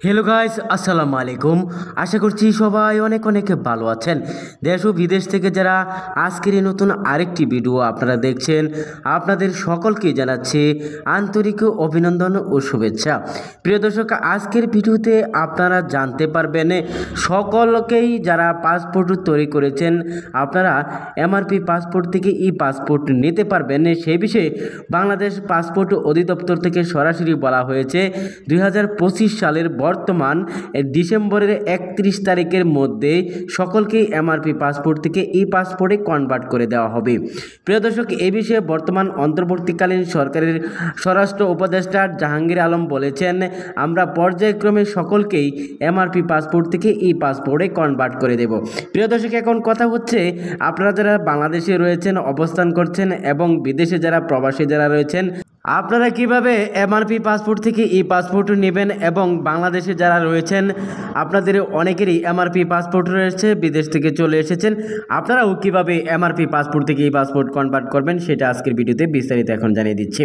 Hello guys, আসসালামু আলাইকুম। আশা করছি সবাই অনেক অনেক ভালো আছেন। দেশ ও বিদেশ থেকে যারা আজকের এই নতুন আরেকটি ভিডিও আপনারা দেখছেন, আপনাদের সকলকে জানাচ্ছি আন্তরিক অভিনন্দন ও শুভেচ্ছা। প্রিয় দর্শক, আজকের ভিডিওতে আপনারা জানতে পারবেন সকলকেই যারা পাসপোর্ট তৈরি করেছেন আপনারা এমআরপি পাসপোর্ট থেকে ই পাসপোর্ট নিতে পারবেন। সেই বিষয়ে বাংলাদেশ পাসপোর্ট অধিদপ্তর থেকে সরাসরি বলা হয়েছে 2025 সালের বর্তমান ডিসেম্বরের 31 তারিখের মধ্যে সকলকে এমআরপি পাসপোর্ট থেকে ই পাসপোর্টে কনভার্ট করে দেওয়া হবে। প্রিয় দর্শক, এই বিষয়ে বর্তমান অন্তর্বর্তীকালীন সরকারের স্বরাষ্ট্র উপদেষ্টা জাহাঙ্গীর আলম বলেছেন, আমরা পর্যায়ক্রমে সকলকেই এমআরপি পাসপোর্ট থেকে ই পাসপোর্টে কনভার্ট করে দেব। প্রিয় দর্শক, এখন কথা হচ্ছে আপনারা যারা বাংলাদেশে রয়েছেন, অবস্থান করছেন এবং বিদেশে যারা প্রবাসী যারা রয়েছেন, আপনারা কিভাবে এমআরপি পাসপোর্ট থেকে ই পাসপোর্ট নেবেন এবং বাংলাদেশে যারা রয়েছেন আপনাদের অনেকেরই এমআরপি পাসপোর্ট রয়েছে, বিদেশ থেকে চলে এসেছেন, আপনারাও কিভাবে এমআরপি পাসপোর্ট থেকে ই পাসপোর্ট কনভার্ট করবেন সেটা আজকের ভিডিওতে বিস্তারিত এখন জানিয়ে দিচ্ছি।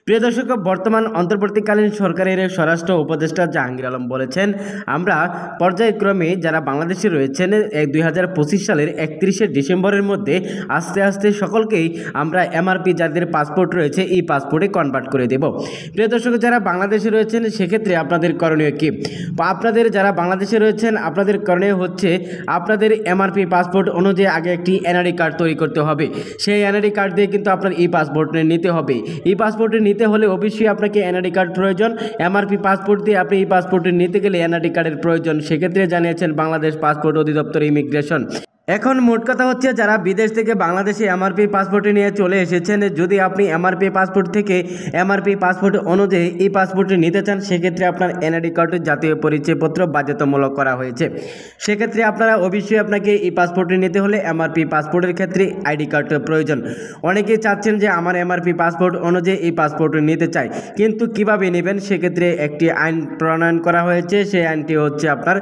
প্রিয় দর্শক, বর্তমান অন্তর্বর্তীকালীন সরকারের স্বরাষ্ট্র উপদেষ্টা জাহাঙ্গীর আলম বলেছেন, আমরা পর্যায়ক্রমে যারা বাংলাদেশে রয়েছেন 2025 সালের 31শে ডিসেম্বরের মধ্যে আস্তে আস্তে সকলকেই আমরা এমআরপি যাদের পাসপোর্ট রয়েছে ই পাসপোর্টে কনভার্ট করে দেব। প্রিয় দর্শক, যারা বাংলাদেশে রয়েছেন সেক্ষেত্রে আপনাদের করণীয় কি? আপনাদের যারা বাংলাদেশে রয়েছেন আপনাদের করণীয় হচ্ছে আপনাদের এমআরপি পাসপোর্ট অনুযায়ী আগে একটি এনআরআই কার্ড তৈরি করতে হবে। সেই এনআরআই কার্ড দিয়ে কিন্তু আপনার ই পাসপোর্ট নিতে হবে। ই পাসপোর্ট নিতে হলে অবশ্যই আপনাকে এনআরআই কার্ড প্রয়োজন। এমআরপি পাসপোর্ট দিয়ে আপনি ই পাসপোর্ট নিতে গেলে এনআরআই কার্ডের প্রয়োজন। সেক্ষেত্রে জানিয়েছেন বাংলাদেশ পাসপোর্ট অধিদপ্তর ইমিগ্রেশন। এখন মোট কথা হচ্ছে যারা বিদেশ থেকে বাংলাদেশে এমআরপি পাসপোর্ট নিয়ে চলে এসেছেন, যদি আপনি এমআরপি পাসপোর্ট থেকে এমআরপি পাসপোর্ট অনুযায়ী এই পাসপোর্ট নিতে চান সেক্ষেত্রে আপনার এনআইডি কার্ড জাতীয় পরিচয়পত্র বাধ্যতামূলক করা হয়েছে। সেক্ষেত্রে আপনারা অবশ্যই আপনাকে এই পাসপোর্ট নিতে হলে এমআরপি পাসপোর্টের ক্ষেত্রে আইডি কার্ডের প্রয়োজন। অনেকেই চাচ্ছেন যে আমার এমআরপি পাসপোর্ট অনুযায়ী এই পাসপোর্ট নিতে চাই, কিন্তু কিভাবে নেবেন সেক্ষেত্রে একটি আইন প্রণয়ন করা হয়েছে। সেই আইনটি হচ্ছে আপনার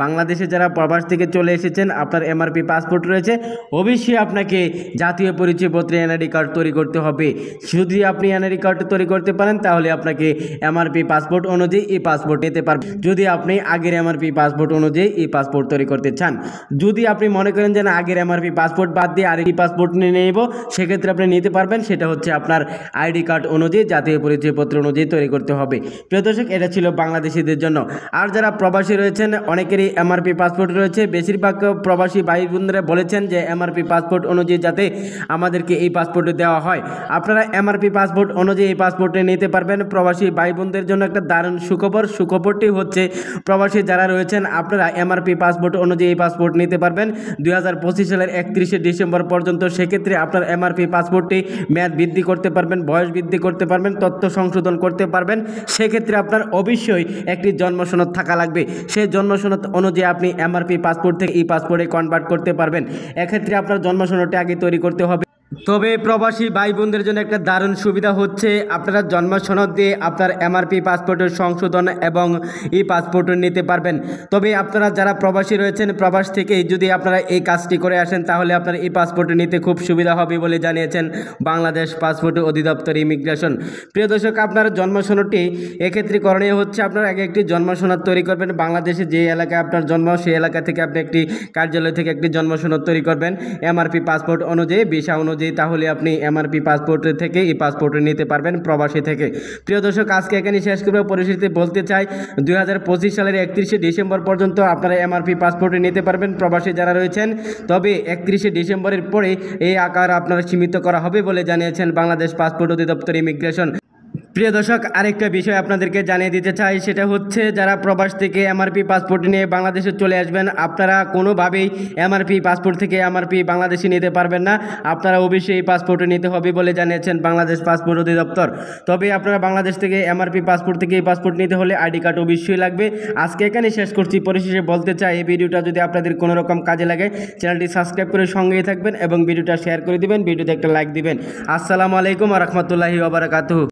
বাংলাদেশে যারা প্রবাস থেকে চলে এসেছেন আপনার এমআরপি পাসপোর্ট রয়েছে, অবশ্যই আপনাকে জাতীয় পরিচয়পত্রে এনআইডি কার্ড তৈরি করতে হবে। যদি আপনি এনআইডি কার্ড তৈরি করতে পারেন তাহলে আপনাকে এমআরপি পাসপোর্ট অনুযায়ী এই পাসপোর্ট নিতে পারবেন। যদি আপনি আগের এমআরপি পাসপোর্ট অনুযায়ী এই পাসপোর্ট তৈরি করতে চান, যদি আপনি মনে করেন যে না আগের এমআরপি পাসপোর্ট বাদ দিয়ে আর এই পাসপোর্ট নিয়ে নেব, সেক্ষেত্রে আপনি নিতে পারবেন। সেটা হচ্ছে আপনার আইডি কার্ড অনুযায়ী জাতীয় পরিচয়পত্র অনুযায়ী তৈরি করতে হবে। প্রিয় দর্শক, এটা ছিল বাংলাদেশিদের জন্য। আর যারা প্রবাসী রয়েছেন অনেকেরই এমআরপি পাসপোর্ট রয়েছে। বেশিরভাগ প্রবাসী ভাই বোনরা বলেছেন যে এমআরপি পাসপোর্ট অনুযায়ী যাতে আমাদেরকে এই পাসপোর্ট দেওয়া হয়। আপনারা এমআরপি পাসপোর্ট অনুযায়ী এই পাসপোর্টে নিতে পারবেন। প্রবাসী ভাই বোনদের জন্য একটা দারুণ সুখবর। সুখবরটি হচ্ছে প্রবাসী যারা রয়েছেন আপনারা এমআরপি পাসপোর্ট অনুযায়ী এই পাসপোর্ট নিতে পারবেন 2025 সালের 31শে ডিসেম্বর পর্যন্ত। সেক্ষেত্রে আপনার এমআরপি পাসপোর্টটি মেয়াদ বৃদ্ধি করতে পারবেন, বয়স বৃদ্ধি করতে পারবেন, তথ্য সংশোধন করতে পারবেন। সেক্ষেত্রে আপনার অবশ্যই একটি জন্ম সনদ থাকা লাগবে। সেই জন্ম সনদ অনুযায়ী আপনি এমআরপি পাসপোর্ট থেকে এই পাসপোর্টে কনভার্ট করতে পারবেন। এক্ষেত্রে আপনার জন্ম সনদটা আগে তৈরি করতে হবে। তবে প্রবাসী ভাই বোনদের জন্য একটা দারুণ সুবিধা হচ্ছে আপনারা জন্ম সনদ দিয়ে আপনার এমআরপি পাসপোর্টের সংশোধন এবং ই পাসপোর্ট নিতে পারবেন। তবে আপনারা যারা প্রবাসী রয়েছেন প্রবাস থেকেই যদি আপনারা এই কাজটি করে আসেন তাহলে আপনার এই পাসপোর্ট নিতে খুব সুবিধা হবে বলে জানিয়েছেন বাংলাদেশ পাসপোর্ট অধিদপ্তর ইমিগ্রেশন। প্রিয় দর্শক, আপনার জন্ম সনদটি এক্ষেত্রে করণীয় হচ্ছে আপনারা আগে একটি জন্ম সনদ তৈরি করবেন। বাংলাদেশে যে এলাকায় আপনার জন্ম সেই এলাকা থেকে আপনি একটি কার্যালয় থেকে একটি জন্ম সনদ তৈরি করবেন এমআরপি পাসপোর্ট অনুযায়ী, ভিসা অনুযায়ী। তাহলে আপনি এমআরপি পাসপোর্ট থেকে এই পাসপোর্ট নিতে পারবেন প্রবাসী থেকে। প্রিয় দর্শক, আজকে এখানে শেষ করব। পরিশেষে বলতে চাই 2025 সালের 31শে ডিসেম্বর পর্যন্ত আপনারা এমআরপি পাসপোর্ট নিতে পারবেন প্রবাসী যারা রয়েছেন। তবে 31শে ডিসেম্বরের পরে এই আকার আপনারা সীমিত করা হবে বলে জানিয়েছেন বাংলাদেশ পাসপোর্ট অধিদপ্তর ইমিগ্রেশন। প্রিয় দর্শক, আরেকটা বিষয় আপনাদেরকে জানিয়ে দিতে চাই, সেটা হচ্ছে যারা প্রবাস থেকে এমআরপি পাসপোর্ট নিয়ে বাংলাদেশে চলে আসবেন আপনারা কোনোভাবেই এমআরপি পাসপোর্ট থেকে এমআরপি বাংলাদেশে নিতে পারবেন না। আপনারা অবশ্যই এই পাসপোর্ট নিতে হবে বলে জানিয়েছেন বাংলাদেশ পাসপোর্ট অধিদপ্তর। তবে আপনারা বাংলাদেশ থেকে এমআরপি পাসপোর্ট থেকে এই পাসপোর্ট নিতে হলে আইডি কার্ড অবশ্যই লাগবে। আজকে এখানে শেষ করছি। পরিশেষে বলতে চাই এই ভিডিওটা যদি আপনাদের কোনো রকম কাজে লাগে চ্যানেলটি সাবস্ক্রাইব করে সঙ্গেই থাকবেন এবং ভিডিওটা শেয়ার করে দিবেন, ভিডিওতে একটা লাইক দিবেন। আসসালামু আলাইকুম ওয়া রাহমাতুল্লাহি ওয়া বারাকাতুহু।